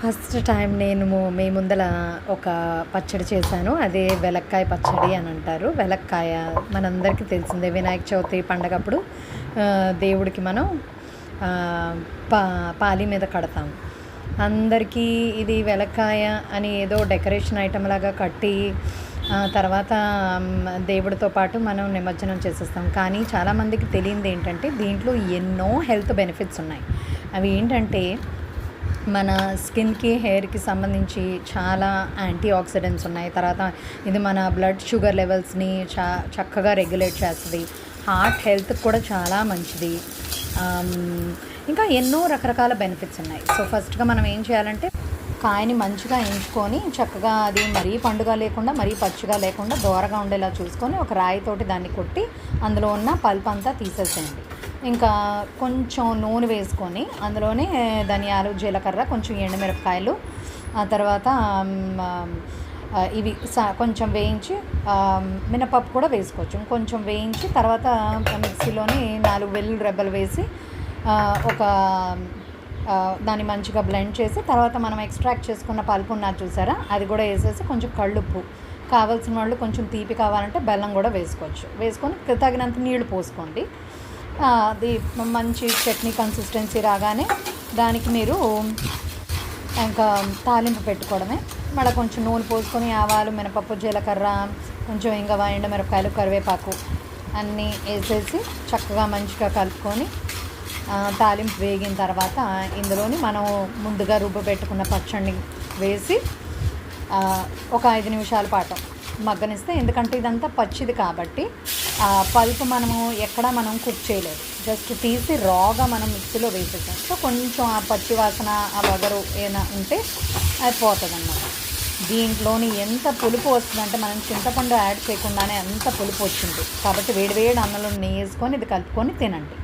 First time నేను మీ ముందల ఒక పచ్చడి చేశాను. అదే వెలక్కాయ పచ్చడి అని అంటారు. వెలక్కాయ మనందరికీ తెలిసిందే. వినాయక చవితి పండగప్పుడు దేవుడికి మనం పాలి మీద కడతాం. అందరికీ ఇది వెలక్కాయ అని ఏదో డెకరేషన్ ఐటమ్ లాగా కట్టి తర్వాత దేవుడితో పాటు మనం నిమజ్జనం చేసేస్తాం. కానీ చాలామందికి తెలియంది ఏంటంటే దీంట్లో ఎన్నో హెల్త్ బెనిఫిట్స్ ఉన్నాయి. అవి ఏంటంటే మన స్కిన్కి, హెయిర్కి సంబంధించి చాలా యాంటీ ఆక్సిడెంట్స్ ఉన్నాయి. తర్వాత ఇది మన బ్లడ్ షుగర్ లెవెల్స్ని చక్కగా రెగ్యులేట్ చేస్తుంది. హార్ట్ హెల్త్కి కూడా చాలా మంచిది. ఇంకా ఎన్నో రకరకాల బెనిఫిట్స్ ఉన్నాయి. సో ఫస్ట్గా మనం ఏం చేయాలంటే కాయని మంచిగా ఎంచుకొని చక్కగా అది మరీ పండుగ లేకుండా మరీ పచ్చిగా లేకుండా దోరగా ఉండేలా చూసుకొని ఒక రాయితోటి దాన్ని కొట్టి అందులో ఉన్న పల్ప్ అంతా తీసేసేయండి. ఇంకా కొంచెం నూనె వేసుకొని అందులోనే ధనియాలు, జీలకర్ర, కొంచెం ఎండుమిరపకాయలు, ఆ తర్వాత ఇవి కొంచెం వేయించి మినపప్పు కూడా వేసుకోవచ్చు. కొంచెం వేయించి తర్వాత మిక్సీలోని 4 వెల్లుల్లి రెబ్బలు వేసి ఒక దాన్ని మంచిగా బ్లెండ్ చేసి తర్వాత మనం ఎక్స్ట్రాక్ట్ చేసుకున్న పల్పు ఉన్నది చూసారా, అది కూడా వేసేసి కొంచెం కళ్ళుప్పు, కావాల్సిన వాళ్ళు కొంచెం తీపి కావాలంటే బెల్లం కూడా వేసుకోవచ్చు. వేసుకొని తగినంత నీళ్లు పోసుకోండి. అది మంచి చట్నీ కన్సిస్టెన్సీ రాగానే దానికి మీరు ఇంకా తాలింపు పెట్టుకోవడమే. మళ్ళీ కొంచెం నూనె పోసుకొని ఆవాలు, మినపప్పు, జీలకర్ర, కొంచెం ఇంగవ, ఎండుమిరపకాయలు, కరివేపాకు అన్నీ వేసేసి చక్కగా మంచిగా కలుపుకొని తాలింపు వేగిన తర్వాత ఇందులోని మనం ముందుగా రుబ్బు పెట్టుకున్న పచ్చడిని వేసి ఒక 5 నిమిషాల పాటు మగ్గనిస్తే, ఎందుకంటే ఇదంతా పచ్చిది కాబట్టి పల్పు మనము ఎక్కడా మనం కుక్ చేయలేదు, జస్ట్ తీసి రాగా మనం మిక్సీలో వేసేసాం. సో కొంచెం ఆ పచ్చి వాసన, ఆ వగరు ఏమైనా ఉంటే అది పోతుంది అన్నమాట. దీంట్లోని ఎంత పులుపు వస్తుందంటే మనం చింతపండు యాడ్ చేయకుండానే అంత పులుపు వచ్చింది. కాబట్టి వేడివేడి అన్నంలో నెయ్యి వేసుకొని ఇది కలుపుకొని తినండి.